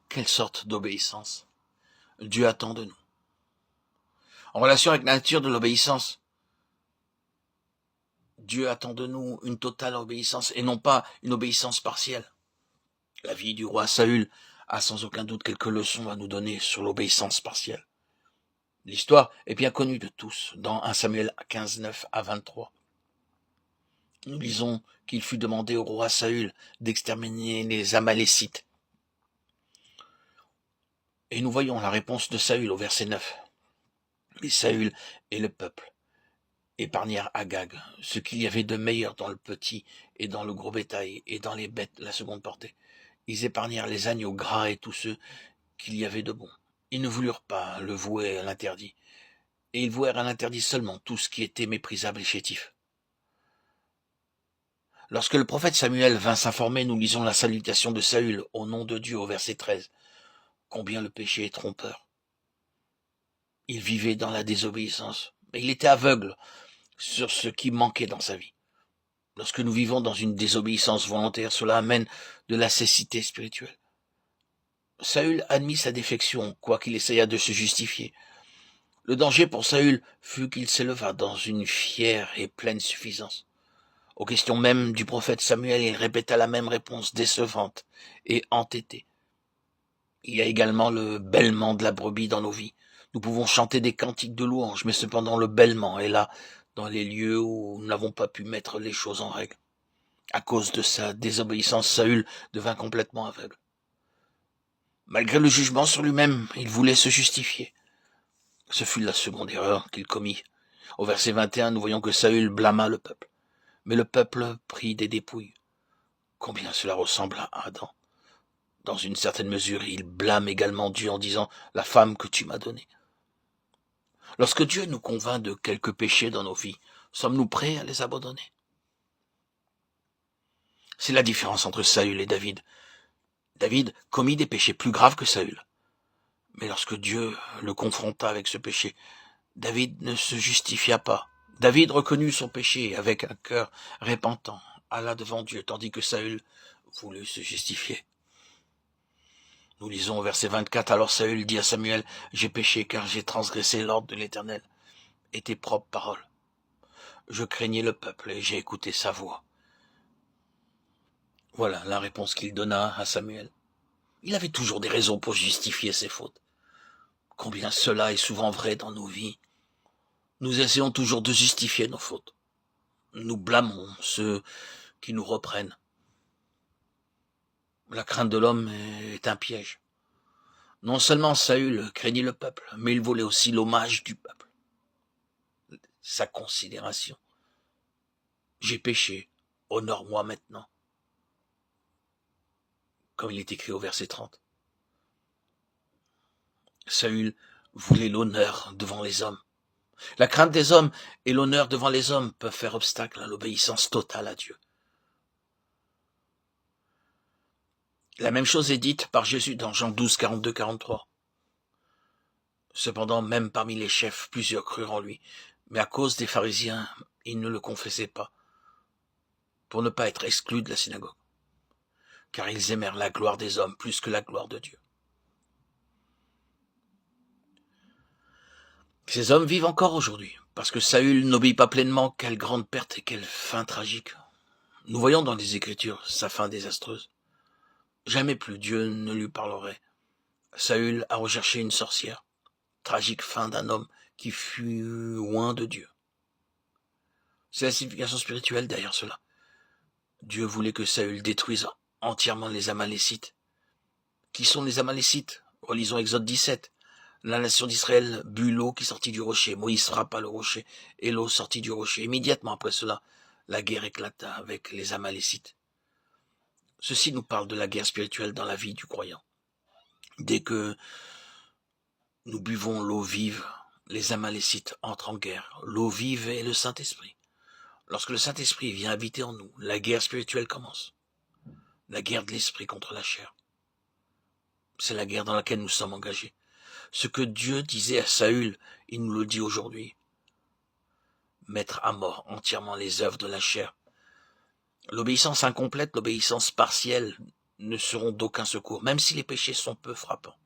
Quelle sorte d'obéissance Dieu attend de nous? En relation avec la nature de l'obéissance, Dieu attend de nous une totale obéissance et non pas une obéissance partielle. La vie du roi Saül a sans aucun doute quelques leçons à nous donner sur l'obéissance partielle. L'histoire est bien connue de tous dans 1 Samuel 15, 9 à 23. Nous lisons qu'il fut demandé au roi Saül d'exterminer les Amalécites. Et nous voyons la réponse de Saül au verset 9. Mais Saül et le peuple épargnèrent Agag, ce qu'il y avait de meilleur dans le petit et dans le gros bétail et dans les bêtes la seconde portée. Ils épargnèrent les agneaux gras et tous ceux qu'il y avait de bons. Ils ne voulurent pas le vouer à l'interdit, et ils vouèrent à l'interdit seulement tout ce qui était méprisable et chétif. Lorsque le prophète Samuel vint s'informer, nous lisons la salutation de Saül au nom de Dieu au verset 13. Combien le péché est trompeur. Il vivait dans la désobéissance, mais il était aveugle sur ce qui manquait dans sa vie. Lorsque nous vivons dans une désobéissance volontaire, cela amène de la cécité spirituelle. Saül admit sa défection, quoiqu'il essaya de se justifier. Le danger pour Saül fut qu'il s'éleva dans une fière et pleine suffisance. Aux questions même du prophète Samuel, il répéta la même réponse décevante et entêtée. Il y a également le bêlement de la brebis dans nos vies. Nous pouvons chanter des cantiques de louange, mais cependant le bêlement est là, dans les lieux où nous n'avons pas pu mettre les choses en règle. À cause de sa désobéissance, Saül devint complètement aveugle. Malgré le jugement sur lui-même, il voulait se justifier. Ce fut la seconde erreur qu'il commit. Au verset 21, nous voyons que Saül blâma le peuple. Mais le peuple prit des dépouilles. Combien cela ressemble à Adam. Dans une certaine mesure, il blâme également Dieu en disant « la femme que tu m'as donnée ». Lorsque Dieu nous convainc de quelques péchés dans nos vies, sommes-nous prêts à les abandonner? C'est la différence entre Saül et David. David commit des péchés plus graves que Saül. Mais lorsque Dieu le confronta avec ce péché, David ne se justifia pas. David reconnut son péché avec un cœur repentant, alla devant Dieu, tandis que Saül voulut se justifier. Nous lisons au verset 24, alors Saül dit à Samuel, « J'ai péché car j'ai transgressé l'ordre de l'Éternel et tes propres paroles. Je craignais le peuple et j'ai écouté sa voix. » Voilà la réponse qu'il donna à Samuel. Il avait toujours des raisons pour justifier ses fautes. Combien cela est souvent vrai dans nos vies. Nous essayons toujours de justifier nos fautes. Nous blâmons ceux qui nous reprennent. La crainte de l'homme est un piège. Non seulement Saül craignait le peuple, mais il voulait aussi l'hommage du peuple. Sa considération. J'ai péché, honore-moi maintenant. Comme il est écrit au verset 30. Saül voulait l'honneur devant les hommes. La crainte des hommes et l'honneur devant les hommes peuvent faire obstacle à l'obéissance totale à Dieu. La même chose est dite par Jésus dans Jean 12, 42, 43. Cependant, même parmi les chefs, plusieurs crurent en lui. Mais à cause des pharisiens, ils ne le confessaient pas, pour ne pas être exclus de la synagogue. Car ils aimèrent la gloire des hommes plus que la gloire de Dieu. Ces hommes vivent encore aujourd'hui, parce que Saül n'obéit pas pleinement. Quelle grande perte et quelle fin tragique. Nous voyons dans les Écritures sa fin désastreuse. Jamais plus Dieu ne lui parlerait. Saül a recherché une sorcière. Tragique fin d'un homme qui fut loin de Dieu. C'est la signification spirituelle derrière cela. Dieu voulait que Saül détruise entièrement les Amalécites. Qui sont les Amalécites? Relisons Exode 17. La nation d'Israël but l'eau qui sortit du rocher. Moïse frappa le rocher et l'eau sortit du rocher. Immédiatement après cela, la guerre éclata avec les Amalécites. Ceci nous parle de la guerre spirituelle dans la vie du croyant. Dès que nous buvons l'eau vive, les Amalécites entrent en guerre. L'eau vive est le Saint-Esprit. Lorsque le Saint-Esprit vient habiter en nous, la guerre spirituelle commence. La guerre de l'esprit contre la chair. C'est la guerre dans laquelle nous sommes engagés. Ce que Dieu disait à Saül, il nous le dit aujourd'hui. Mettre à mort entièrement les œuvres de la chair. L'obéissance incomplète, l'obéissance partielle ne seront d'aucun secours, même si les péchés sont peu frappants.